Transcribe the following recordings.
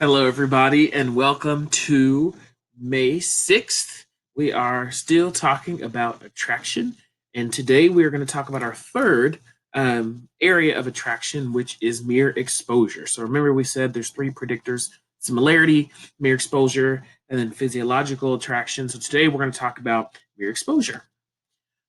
Hello, everybody, and welcome to May 6th. We are still talking about attraction, and today we are going to talk about our third area of attraction, which is mere exposure. So remember, we said there's three predictors: similarity, mere exposure, and then physiological attraction. So today we're going to talk about mere exposure.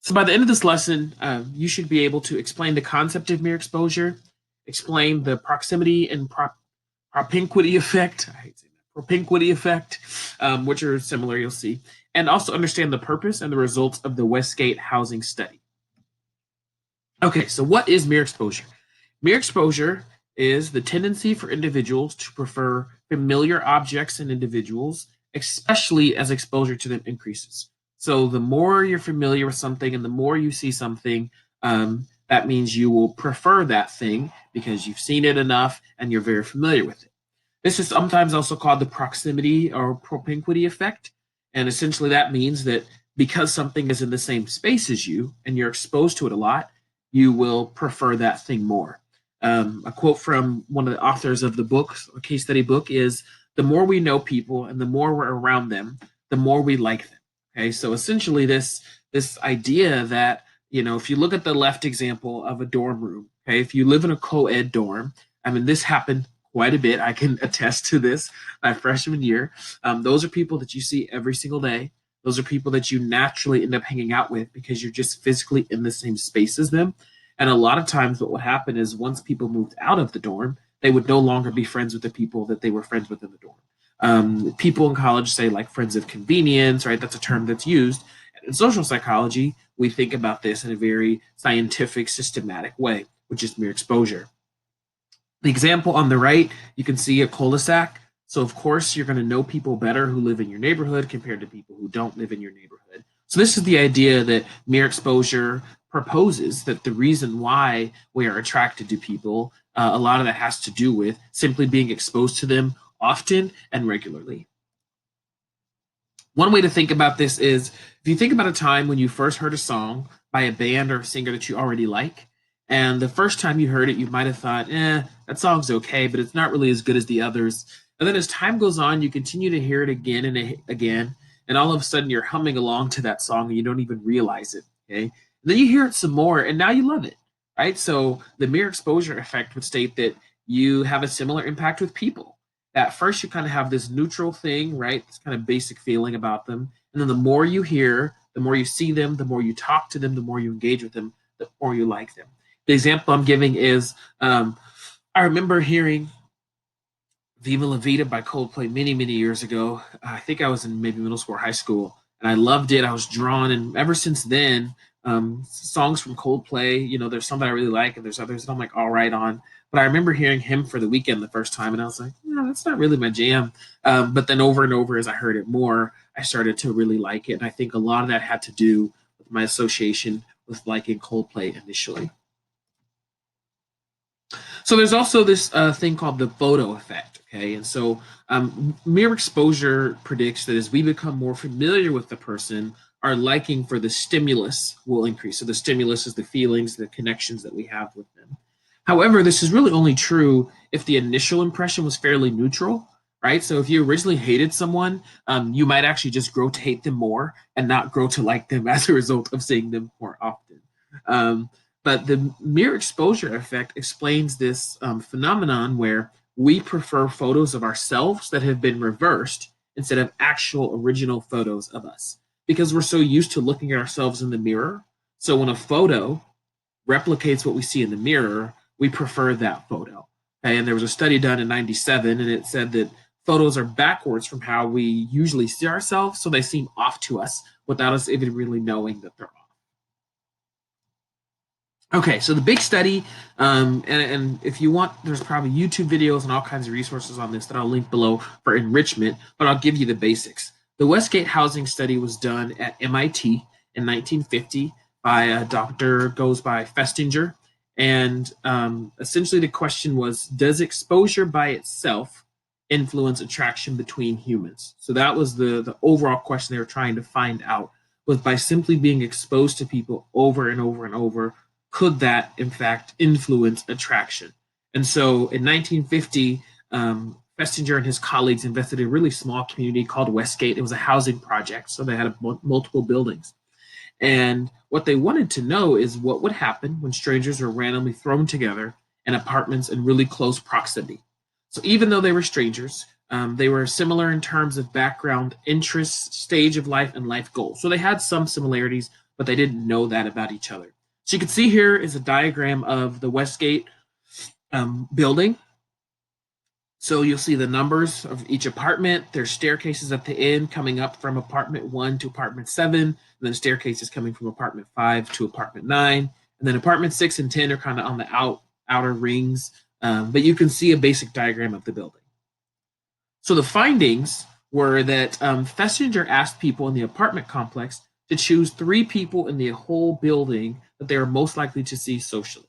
So by the end of this lesson, you should be able to explain the concept of mere exposure, explain the proximity and propinquity effect. I hate saying that. Propinquity effect, which are similar, you'll see, and also understand the purpose and the results of the Westgate housing study. Okay, so what is mere exposure? Mere exposure is the tendency for individuals to prefer familiar objects and individuals, especially as exposure to them increases. So the more you're familiar with something and the more you see something, that means you will prefer that thing because you've seen it enough and you're very familiar with it. This is sometimes also called the proximity or propinquity effect. And essentially, that means that because something is in the same space as you and you're exposed to it a lot, you will prefer that thing more. A quote from one of the authors of the book, a case study book, is the more we know people and the more we're around them, the more we like them. Okay, so essentially, this idea that if you look at the left example of a dorm room, okay, if you live in a co-ed dorm, I mean, this happened quite a bit. I can attest to this my freshman year. Those are people that you see every single day. Those are people that you naturally end up hanging out with because you're just physically in the same space as them. And a lot of times, what would happen is once people moved out of the dorm, they would no longer be friends with the people that they were friends with in the dorm. People in college say like friends of convenience, right? That's a term that's used. And in social psychology, we think about this in a very scientific, systematic way, which is mere exposure. The example on the right, you can see a cul-de-sac. So of course, you're going to know people better who live in your neighborhood compared to people who don't live in your neighborhood. So this is the idea that mere exposure proposes that the reason why we are attracted to people, a lot of that has to do with simply being exposed to them often and regularly. One way to think about this is if you think about a time when you first heard a song by a band or a singer that you already like, and the first time you heard it, you might have thought, that song's okay, but it's not really as good as the others. And then as time goes on, you continue to hear it again and again, and all of a sudden you're humming along to that song and you don't even realize it. Okay. And then you hear it some more, and now you love it. Right. So the mere exposure effect would state that you have a similar impact with people. At first, you kind of have this neutral thing, right? This kind of basic feeling about them. And then the more you hear, the more you see them, the more you talk to them, the more you engage with them, the more you like them. The example I'm giving is I remember hearing Viva La Vida by Coldplay many, many years ago. I think I was in maybe middle school or high school, and I loved it. I was drawn, and ever since then, songs from Coldplay, there's some that I really like, and there's others that I'm like, all right on. But I remember hearing Him for the Weekend the first time, and I was like, no, that's not really my jam. But then over and over, as I heard it more, I started to really like it. And I think a lot of that had to do with my association with liking Coldplay initially. So there's also this thing called the photo effect. Okay, and so mere exposure predicts that as we become more familiar with the person, our liking for the stimulus will increase. So the stimulus is the feelings, the connections that we have with them. However, this is really only true if the initial impression was fairly neutral, right? So if you originally hated someone, you might actually just grow to hate them more and not grow to like them as a result of seeing them more often. Um, but the mere exposure effect explains this phenomenon where we prefer photos of ourselves that have been reversed instead of actual original photos of us because we're so used to looking at ourselves in the mirror. So when a photo replicates what we see in the mirror, we prefer that photo. Okay? And there was a study done in 97, and it said that photos are backwards from how we usually see ourselves, so they seem off to us without us even really knowing that they're off. Okay, so the big study, and if you want, there's probably YouTube videos and all kinds of resources on this that I'll link below for enrichment, but I'll give you the basics. The Westgate housing study was done at MIT in 1950 by a doctor goes by Festinger, and essentially the question was, does exposure by itself influence attraction between humans? So that was the overall question they were trying to find out, was by simply being exposed to people over and over and over, could that in fact influence attraction? And so in 1950, Festinger and his colleagues invested in a really small community called Westgate. It was a housing project, so they had multiple buildings. And what they wanted to know is what would happen when strangers were randomly thrown together in apartments in really close proximity. So even though they were strangers, they were similar in terms of background, interests, stage of life, and life goals. So they had some similarities, but they didn't know that about each other. So you can see here is a diagram of the Westgate building. So you'll see the numbers of each apartment. There's staircases at the end coming up from apartment 1 to apartment 7, and then staircases coming from apartment 5 to apartment 9. And then apartment 6 and 10 are kind of on the outer rings, but you can see a basic diagram of the building. So the findings were that Festinger asked people in the apartment complex to choose 3 people in the whole building that they are most likely to see socially.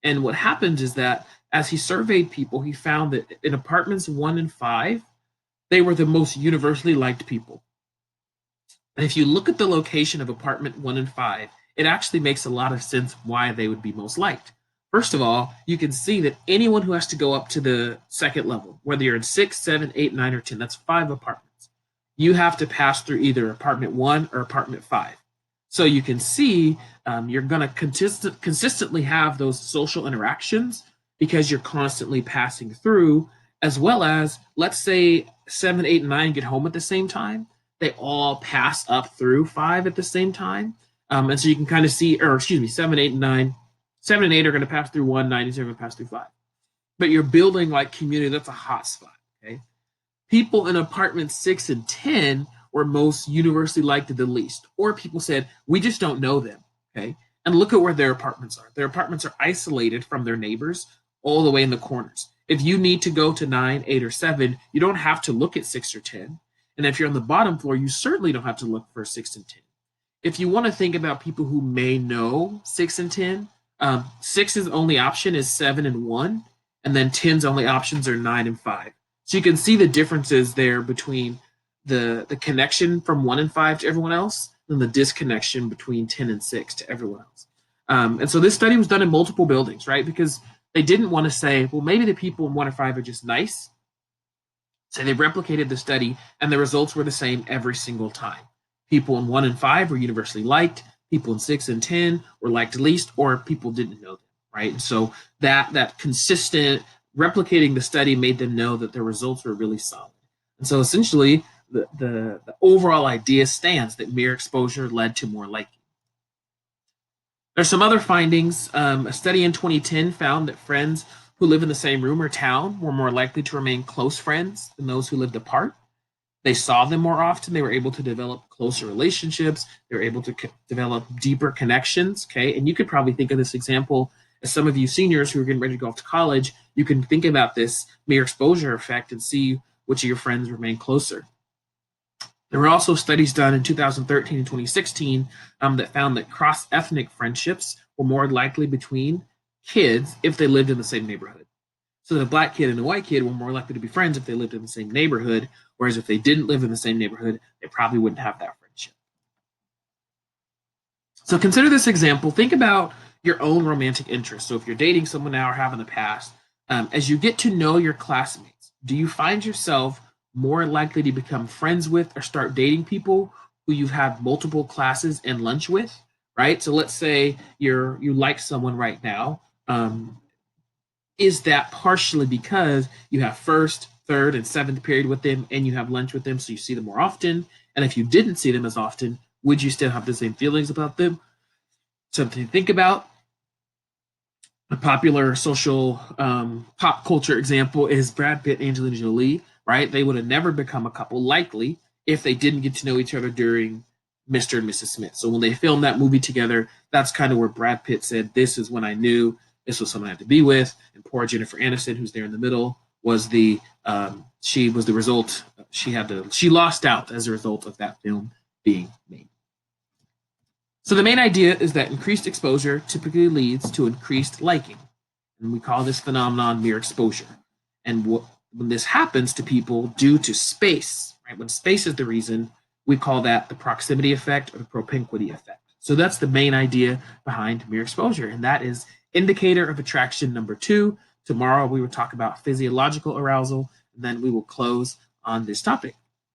And what happened is that as he surveyed people, he found that in apartments 1 and 5, they were the most universally liked people. And if you look at the location of apartment 1 and 5, it actually makes a lot of sense why they would be most liked. First of all, you can see that anyone who has to go up to the second level, whether you're in 6, 7, 8, 9, or 10, that's 5 apartments, you have to pass through either apartment 1 or apartment 5. So you can see you're going to consistently have those social interactions because you're constantly passing through, as well as, let's say 7, 8, and 9 get home at the same time. They all pass up through 5 at the same time. And so you can kind of see, 7, 8, and 9. 7 and 8 are going to pass through 1, 9 and 7 are going to pass through 5. But you're building like community, that's a hot spot, okay? People in apartments 6 and 10 were most universally liked the least. Or people said, we just don't know them, okay? And look at where their apartments are. Their apartments are isolated from their neighbors all the way in the corners. If you need to go to 9, 8, or 7, you don't have to look at 6 or 10. And if you're on the bottom floor, you certainly don't have to look for 6 and 10. If you want to think about people who may know 6 and 10, 6's only option is 7 and 1, and then 10's only options are 9 and 5. So you can see the differences there between the connection from 1 and 5 to everyone else, and the disconnection between 10 and 6 to everyone else. And so this study was done in multiple buildings, right? Because they didn't want to say, well, maybe the people in 1 or 5 are just nice. So they replicated the study, and the results were the same every single time. People in 1 and 5 were universally liked. People in 6 and 10 were liked least, or people didn't know them, right? And so that consistent replicating the study made them know that their results were really solid. And so essentially, the overall idea stands that mere exposure led to more liking. There's some other findings. A study in 2010 found that friends who live in the same room or town were more likely to remain close friends than those who lived apart. They saw them more often. They were able to develop closer relationships. They were able to develop deeper connections. Okay, and you could probably think of this example as some of you seniors who are getting ready to go off to college. You can think about this mere exposure effect and see which of your friends remain closer. There were also studies done in 2013 and 2016 that found that cross-ethnic friendships were more likely between kids if they lived in the same neighborhood. So the black kid and the white kid were more likely to be friends if they lived in the same neighborhood, whereas if they didn't live in the same neighborhood, they probably wouldn't have that friendship. So consider this example. Think about your own romantic interests. So if you're dating someone now or have in the past, as you get to know your classmates, do you find yourself more likely to become friends with or start dating people who you've had multiple classes and lunch with, right? So let's say you like someone right now. Is that partially because you have first, third, and seventh period with them and you have lunch with them so you see them more often? And if you didn't see them as often, would you still have the same feelings about them? Something to think about. A popular social pop culture example is Brad Pitt and Angelina Jolie, right? They would have never become a couple likely if they didn't get to know each other during Mr. and Mrs. Smith. So when they filmed that movie together, that's kind of where Brad Pitt said, this is when I knew this was someone I had to be with. And poor Jennifer Aniston, who's there in the middle, was she was the result. She lost out as a result of that film being made. So the main idea is that increased exposure typically leads to increased liking. And we call this phenomenon mere exposure. And when this happens to people due to space, right? When space is the reason, we call that the proximity effect or the propinquity effect. So that's the main idea behind mere exposure. And that is indicator of attraction number 2. Tomorrow we will talk about physiological arousal. and then we will close on this topic.